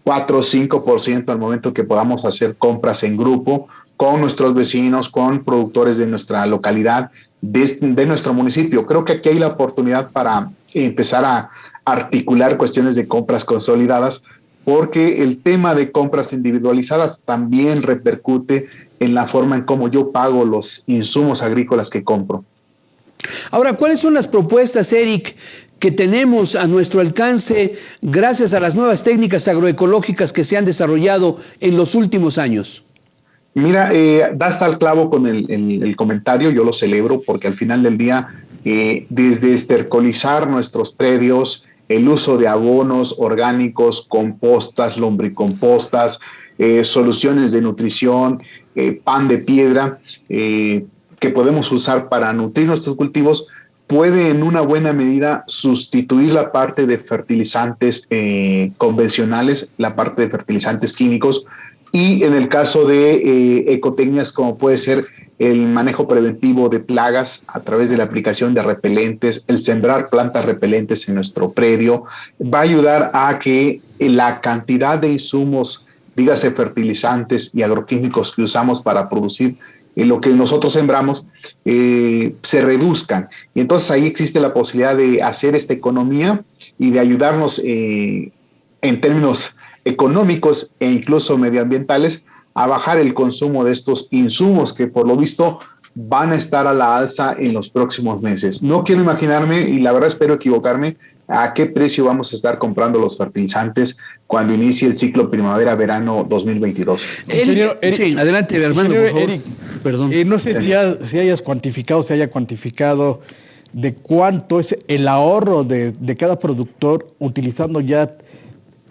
4 o 5% al momento que podamos hacer compras en grupo con nuestros vecinos, con productores de nuestra localidad, de nuestro municipio. Creo que aquí hay la oportunidad para empezar a articular cuestiones de compras consolidadas, porque el tema de compras individualizadas también repercute en la forma en cómo yo pago los insumos agrícolas que compro. Ahora, ¿cuáles son las propuestas, Eric, que tenemos a nuestro alcance gracias a las nuevas técnicas agroecológicas que se han desarrollado en los últimos años? Mira, da hasta el clavo con el comentario, yo lo celebro porque al final del día, desde estercolizar nuestros predios, el uso de abonos orgánicos, compostas, lombricompostas, soluciones de nutrición, pan de piedra, que podemos usar para nutrir nuestros cultivos, puede en una buena medida sustituir la parte de fertilizantes convencionales, la parte de fertilizantes químicos, y en el caso de ecotecnias como puede ser el manejo preventivo de plagas a través de la aplicación de repelentes, el sembrar plantas repelentes en nuestro predio, va a ayudar a que la cantidad de insumos, dígase fertilizantes y agroquímicos que usamos para producir lo que nosotros sembramos, se reduzcan. Y entonces ahí existe la posibilidad de hacer esta economía y de ayudarnos en términos económicos e incluso medioambientales a bajar el consumo de estos insumos que por lo visto van a estar a la alza en los próximos meses. No quiero imaginarme, y la verdad espero equivocarme, a qué precio vamos a estar comprando los fertilizantes cuando inicie el ciclo primavera-verano 2022. Eric, sí, adelante, Armando, por favor. Eric, perdón. No sé si hayas cuantificado, se haya cuantificado de cuánto es el ahorro de cada productor utilizando ya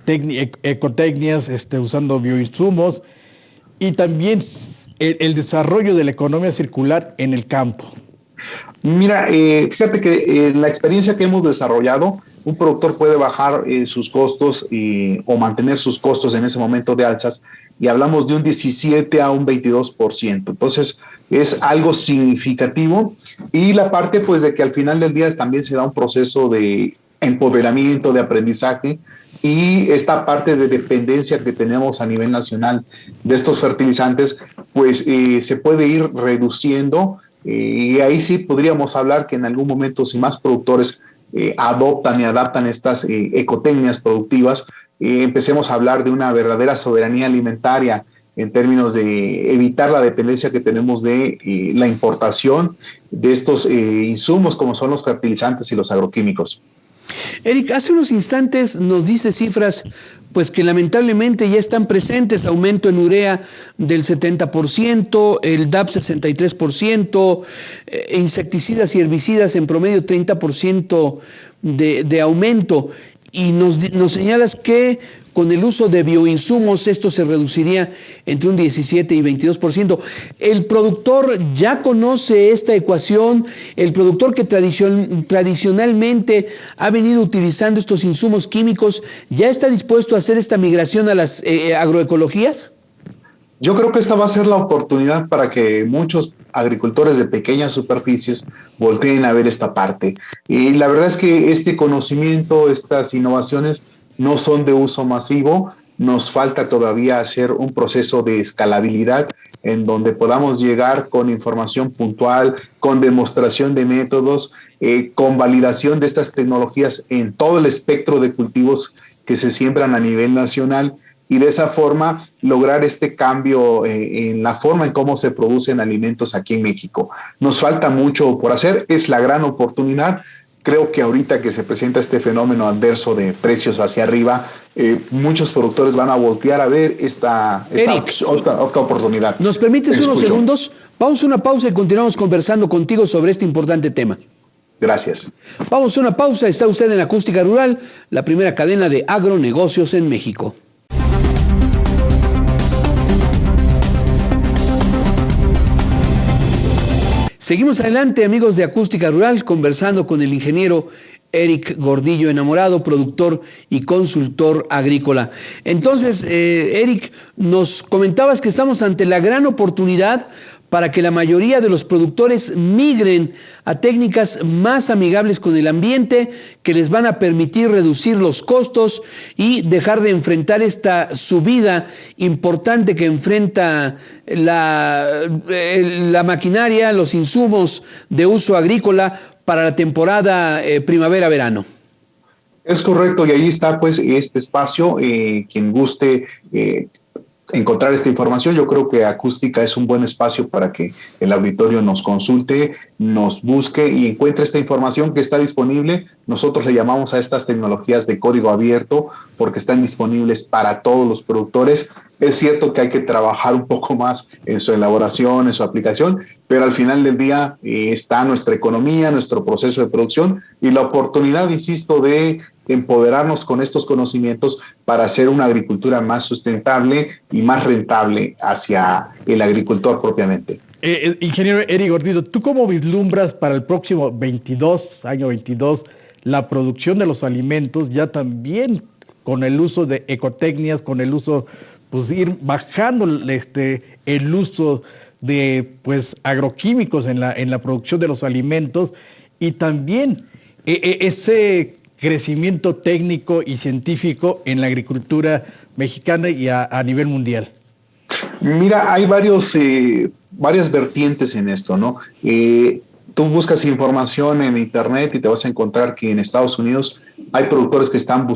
ecotecnias, usando bioinsumos, y también el desarrollo de la economía circular en el campo. Mira, fíjate que la experiencia que hemos desarrollado, un productor puede bajar sus costos o mantener sus costos en ese momento de alzas, y hablamos de un 17 a un 22%. Entonces, es algo significativo, y la parte pues de que al final del día también se da un proceso de empoderamiento, de aprendizaje, y esta parte de dependencia que tenemos a nivel nacional de estos fertilizantes, pues se puede ir reduciendo, y ahí sí podríamos hablar que en algún momento, si más productores adoptan y adaptan estas ecotecnias productivas, empecemos a hablar de una verdadera soberanía alimentaria en términos de evitar la dependencia que tenemos de la importación de estos insumos como son los fertilizantes y los agroquímicos. Eric, hace unos instantes nos diste cifras pues que lamentablemente ya están presentes: aumento en urea del 70%, el DAP 63%, insecticidas y herbicidas en promedio 30% de aumento, y nos señalas que con el uso de bioinsumos esto se reduciría entre un 17 y 22%. ¿El productor ya conoce esta ecuación? ¿El productor que tradicionalmente ha venido utilizando estos insumos químicos ya está dispuesto a hacer esta migración a las agroecologías? Yo creo que esta va a ser la oportunidad para que muchos agricultores de pequeñas superficies volteen a ver esta parte. Y la verdad es que este conocimiento, estas innovaciones no son de uso masivo. Nos falta todavía hacer un proceso de escalabilidad en donde podamos llegar con información puntual, con demostración de métodos, con validación de estas tecnologías en todo el espectro de cultivos que se siembran a nivel nacional, y de esa forma lograr este cambio en la forma en cómo se producen alimentos aquí en México. Nos falta mucho por hacer, es la gran oportunidad. Creo que ahorita que se presenta este fenómeno adverso de precios hacia arriba, muchos productores van a voltear a ver esta otra oportunidad. ¿Nos permites unos segundos? Vamos a una pausa y continuamos conversando contigo sobre este importante tema. Gracias. Vamos a una pausa. Está usted en Acústica Rural, la primera cadena de agronegocios en México. Seguimos adelante, amigos de Acústica Rural, conversando con el ingeniero Eric Gordillo Enamorado, productor y consultor agrícola. Entonces, Eric, nos comentabas que estamos ante la gran oportunidad para que la mayoría de los productores migren a técnicas más amigables con el ambiente, que les van a permitir reducir los costos y dejar de enfrentar esta subida importante que enfrenta la maquinaria, los insumos de uso agrícola para la temporada primavera-verano. Es correcto, y ahí está pues este espacio. Quien guste encontrar esta información, yo creo que Acústica es un buen espacio para que el auditorio nos consulte, nos busque y encuentre esta información que está disponible. Nosotros le llamamos a estas tecnologías de código abierto porque están disponibles para todos los productores. Es cierto que hay que trabajar un poco más en su elaboración, en su aplicación, pero al final del día está nuestra economía, nuestro proceso de producción y la oportunidad, insisto, de empoderarnos con estos conocimientos para hacer una agricultura más sustentable y más rentable hacia el agricultor propiamente. Ingeniero Eric Gordillo, ¿tú cómo vislumbras para el próximo año 22, la producción de los alimentos, ya también con el uso de ecotecnias, con el uso, pues ir bajando el uso de agroquímicos en la producción de los alimentos y también ese crecimiento técnico y científico en la agricultura mexicana y a nivel mundial? Mira, hay varias vertientes en esto, ¿no? Tú buscas información en internet y te vas a encontrar que en Estados Unidos hay productores que están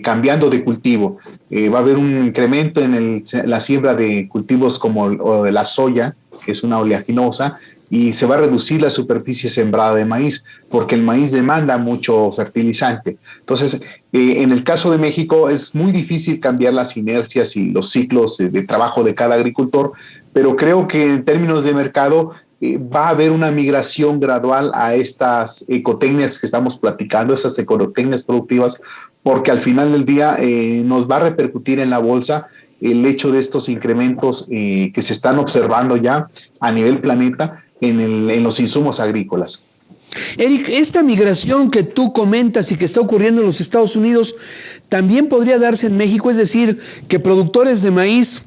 cambiando de cultivo. Va a haber un incremento en la siembra de cultivos como la soya, que es una oleaginosa, y se va a reducir la superficie sembrada de maíz, porque el maíz demanda mucho fertilizante. Entonces, en el caso de México es muy difícil cambiar las inercias y los ciclos de trabajo de cada agricultor, pero creo que en términos de mercado va a haber una migración gradual a estas ecotecnias que estamos platicando, esas ecotecnias productivas, porque al final del día nos va a repercutir en la bolsa el hecho de estos incrementos que se están observando ya a nivel planeta en los insumos agrícolas. Eric, esta migración que tú comentas y que está ocurriendo en los Estados Unidos, ¿también podría darse en México? Es decir, que productores de maíz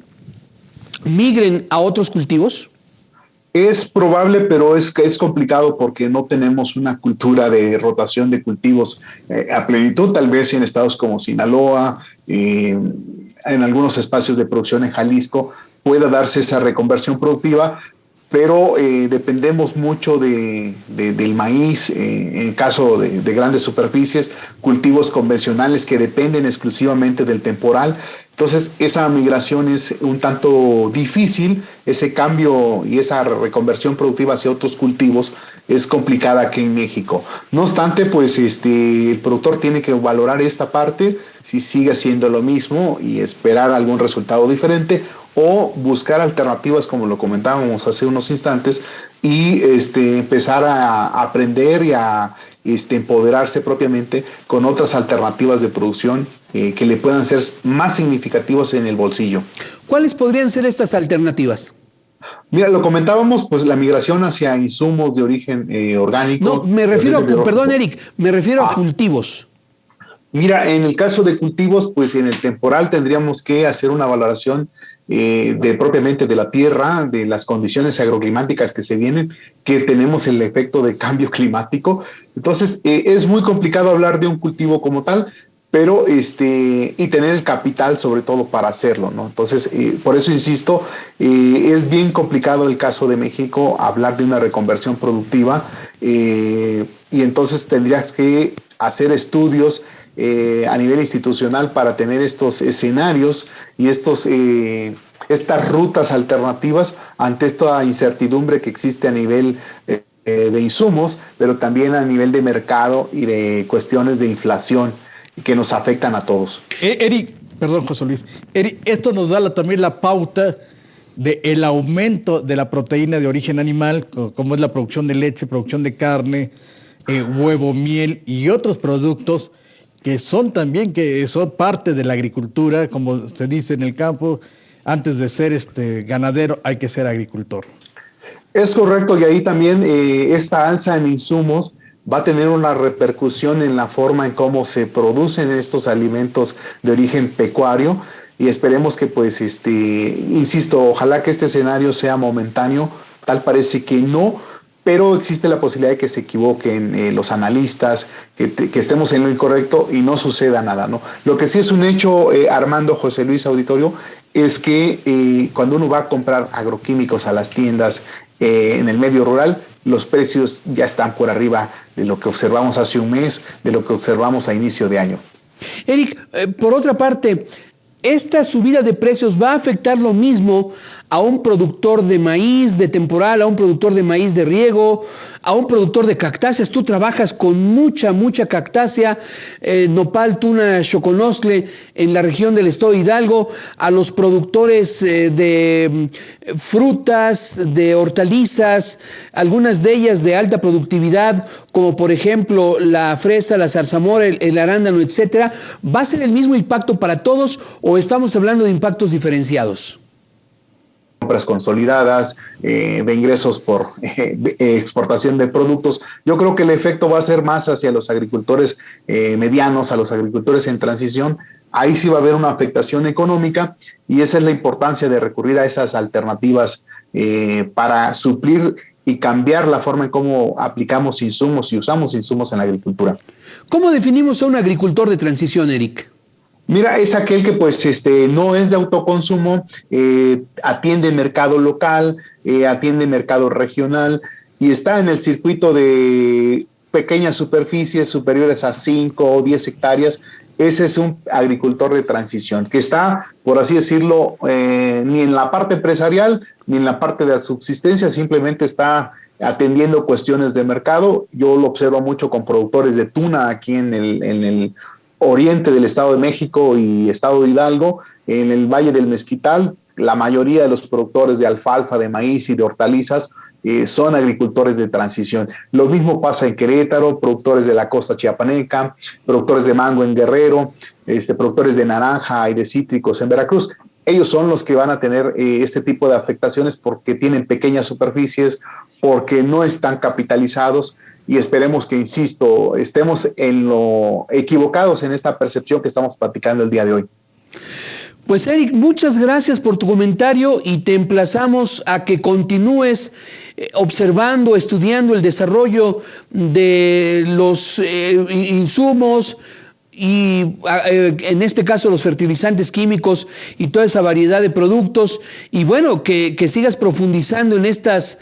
migren a otros cultivos. Es probable, pero es complicado porque no tenemos una cultura de rotación de cultivos a plenitud. Tal vez en estados como Sinaloa, en algunos espacios de producción en Jalisco, pueda darse esa reconversión productiva, pero dependemos mucho del maíz, en caso de grandes superficies, cultivos convencionales que dependen exclusivamente del temporal. Entonces, esa migración es un tanto difícil, ese cambio y esa reconversión productiva hacia otros cultivos es complicada aquí en México. No obstante, pues el productor tiene que valorar esta parte, si sigue haciendo lo mismo y esperar algún resultado diferente, o buscar alternativas, como lo comentábamos hace unos instantes, y empezar a aprender y a empoderarse propiamente con otras alternativas de producción que le puedan ser más significativos en el bolsillo. ¿Cuáles podrían ser estas alternativas? Mira, lo comentábamos, pues la migración hacia insumos de origen orgánico. No, me refiero perdón, Eric, me refiero a cultivos. Mira, en el caso de cultivos, pues en el temporal tendríamos que hacer una valoración propiamente de la tierra, de las condiciones agroclimáticas que se vienen, que tenemos el efecto de cambio climático. Entonces, es muy complicado hablar de un cultivo como tal, pero y tener el capital sobre todo para hacerlo, ¿no? Entonces, por eso insisto, es bien complicado el caso de México hablar de una reconversión productiva, y entonces tendrías que hacer estudios a nivel institucional para tener estos escenarios y estas rutas alternativas ante esta incertidumbre que existe a nivel de insumos, pero también a nivel de mercado y de cuestiones de inflación que nos afectan a todos. Eric, perdón, José Luis. Eric, esto nos da también la pauta del aumento de la proteína de origen animal, como es la producción de leche, producción de carne, huevo, miel y otros productos que son parte de la agricultura, como se dice en el campo, antes de ser ganadero hay que ser agricultor. Es correcto, y ahí también esta alza en insumos va a tener una repercusión en la forma en cómo se producen estos alimentos de origen pecuario, y esperemos que, pues, insisto, ojalá que este escenario sea momentáneo. Tal parece que no, pero existe la posibilidad de que se equivoquen los analistas, que estemos en lo incorrecto y no suceda nada, ¿no? Lo que sí es un hecho, Armando, José Luis, auditorio, es que cuando uno va a comprar agroquímicos a las tiendas en el medio rural, los precios ya están por arriba de lo que observamos hace un mes, de lo que observamos a inicio de año. Eric, por otra parte, ¿esta subida de precios va a afectar lo mismo a un productor de maíz de temporal, a un productor de maíz de riego, a un productor de cactáceas? Tú trabajas con mucha cactácea, nopal, tuna, choconostle en la región del estado de Hidalgo, a los productores de frutas, de hortalizas, algunas de ellas de alta productividad, como por ejemplo la fresa, la zarzamora, el arándano, etcétera. ¿Va a ser el mismo impacto para todos o estamos hablando de impactos diferenciados? Compras consolidadas, de ingresos por exportación de productos. Yo creo que el efecto va a ser más hacia los agricultores medianos, a los agricultores en transición. Ahí sí va a haber una afectación económica, y esa es la importancia de recurrir a esas alternativas para suplir y cambiar la forma en cómo aplicamos insumos y usamos insumos en la agricultura. ¿Cómo definimos a un agricultor de transición, Eric? Mira, es aquel que pues no es de autoconsumo, atiende mercado local, atiende mercado regional y está en el circuito de pequeñas superficies superiores a 5 o 10 hectáreas. Ese es un agricultor de transición que está, por así decirlo, ni en la parte empresarial ni en la parte de la subsistencia, simplemente está atendiendo cuestiones de mercado. Yo lo observo mucho con productores de tuna aquí en el oriente del Estado de México y Estado de Hidalgo, en el Valle del Mezquital. La mayoría de los productores de alfalfa, de maíz y de hortalizas son agricultores de transición. Lo mismo pasa en Querétaro, productores de la costa chiapaneca, productores de mango en Guerrero, productores de naranja y de cítricos en Veracruz. Ellos son los que van a tener este tipo de afectaciones porque tienen pequeñas superficies, porque no están capitalizados, y esperemos que, insisto, estemos en lo equivocados en esta percepción que estamos platicando el día de hoy. Pues Eric, muchas gracias por tu comentario y te emplazamos a que continúes observando, estudiando el desarrollo de los insumos y en este caso los fertilizantes químicos y toda esa variedad de productos, y bueno, que sigas profundizando en estas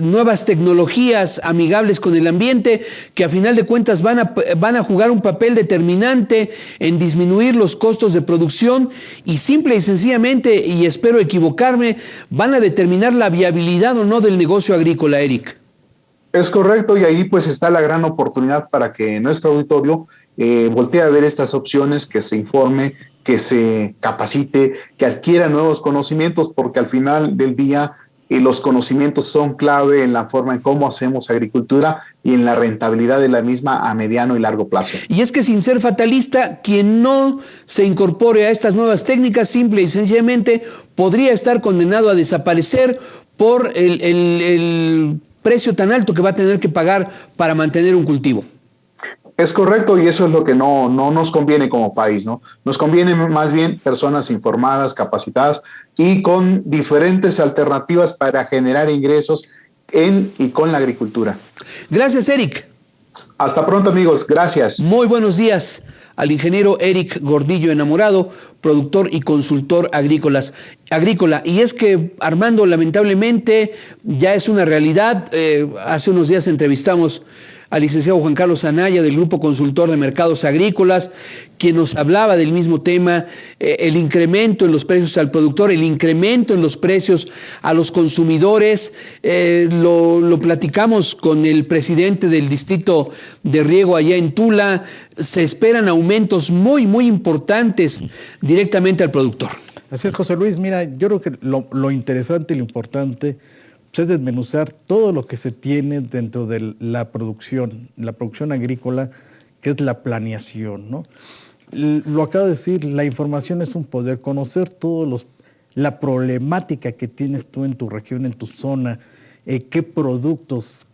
nuevas tecnologías amigables con el ambiente, que a final de cuentas van a jugar un papel determinante en disminuir los costos de producción y simple y sencillamente, y espero equivocarme, van a determinar la viabilidad o no del negocio agrícola, Eric. Es correcto, y ahí pues está la gran oportunidad para que nuestro auditorio voltee a ver estas opciones, que se informe, que se capacite, que adquiera nuevos conocimientos, porque al final del día los conocimientos son clave en la forma en cómo hacemos agricultura y en la rentabilidad de la misma a mediano y largo plazo. Y es que, sin ser fatalista, quien no se incorpore a estas nuevas técnicas, simple y sencillamente podría estar condenado a desaparecer por el precio tan alto que va a tener que pagar para mantener un cultivo. Es correcto, y eso es lo que no nos conviene como país, ¿no? Nos conviene más bien personas informadas, capacitadas y con diferentes alternativas para generar ingresos en y con la agricultura. Gracias, Eric. Hasta pronto, amigos. Gracias. Muy buenos días al ingeniero Eric Gordillo Enamorado, productor y consultor agrícola. Y es que, Armando, lamentablemente ya es una realidad. Hace unos días entrevistamos al licenciado Juan Carlos Anaya del Grupo Consultor de Mercados Agrícolas, quien nos hablaba del mismo tema, el incremento en los precios al productor, el incremento en los precios a los consumidores. Lo platicamos con el presidente del distrito de riego allá en Tula. Se esperan aumentos muy importantes directamente al productor. Así es, José Luis. Mira, yo creo que lo interesante y lo importante es desmenuzar todo lo que se tiene dentro de la producción agrícola, que es la planeación, ¿no? Lo acabo de decir, la información es un poder. Conocer la problemática que tienes tú en tu región, en tu zona, qué productos,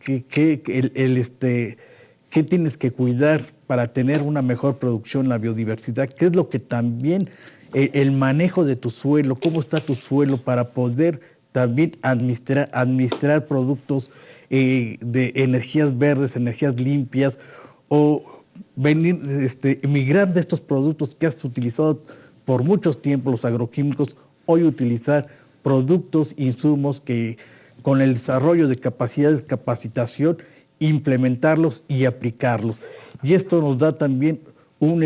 ¿Qué tienes que cuidar para tener una mejor producción, la biodiversidad? ¿Qué es lo que también, el manejo de tu suelo, cómo está tu suelo para poder también administrar productos de energías verdes, energías limpias, o migrar de estos productos que has utilizado por muchos tiempos, los agroquímicos, hoy utilizar productos, insumos que con el desarrollo de capacidades, capacitación, implementarlos y aplicarlos. Y esto nos da también un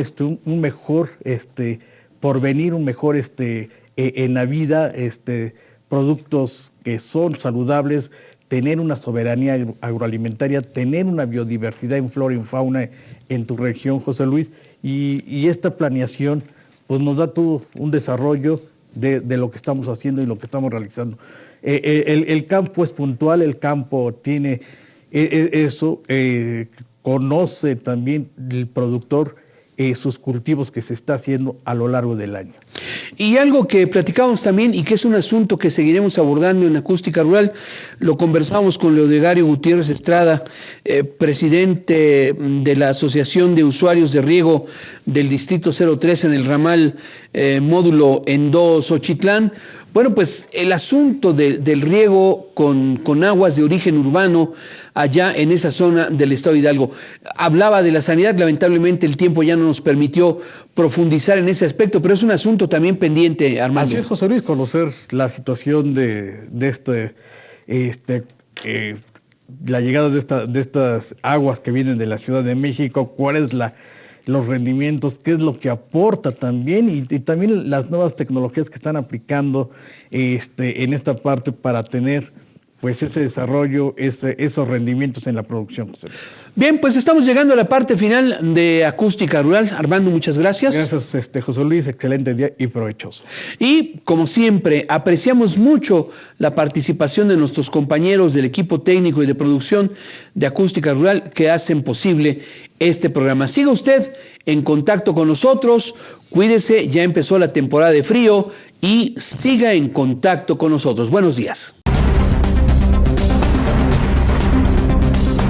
mejor porvenir, un mejor en la vida, productos que son saludables, tener una soberanía agroalimentaria, tener una biodiversidad en flora y en fauna en tu región, José Luis, y esta planeación pues nos da todo un desarrollo de lo que estamos haciendo y lo que estamos realizando. El campo es puntual, el campo tiene eso, conoce también el productor sus cultivos que se está haciendo a lo largo del año. Y algo que platicamos también y que es un asunto que seguiremos abordando en Acústica Rural, lo conversamos con Leodegario Gutiérrez Estrada, presidente de la Asociación de Usuarios de Riego del Distrito 03 en el ramal módulo en Xochitlán. Bueno, pues el asunto del riego con aguas de origen urbano allá en esa zona del estado de Hidalgo. Hablaba de la sanidad, lamentablemente el tiempo ya no nos permitió profundizar en ese aspecto, pero es un asunto también pendiente, Armando. Así es, José Luis, conocer la situación la llegada de estas aguas que vienen de la Ciudad de México, cuál es los rendimientos, qué es lo que aporta también y también las nuevas tecnologías que están aplicando en esta parte para tener pues ese desarrollo, esos rendimientos en la producción, José. Bien, pues estamos llegando a la parte final de Acústica Rural. Armando, muchas gracias. Gracias, José Luis, excelente día y provechoso. Y, como siempre, apreciamos mucho la participación de nuestros compañeros del equipo técnico y de producción de Acústica Rural que hacen posible este programa. Siga usted en contacto con nosotros, cuídese, ya empezó la temporada de frío y siga en contacto con nosotros. Buenos días.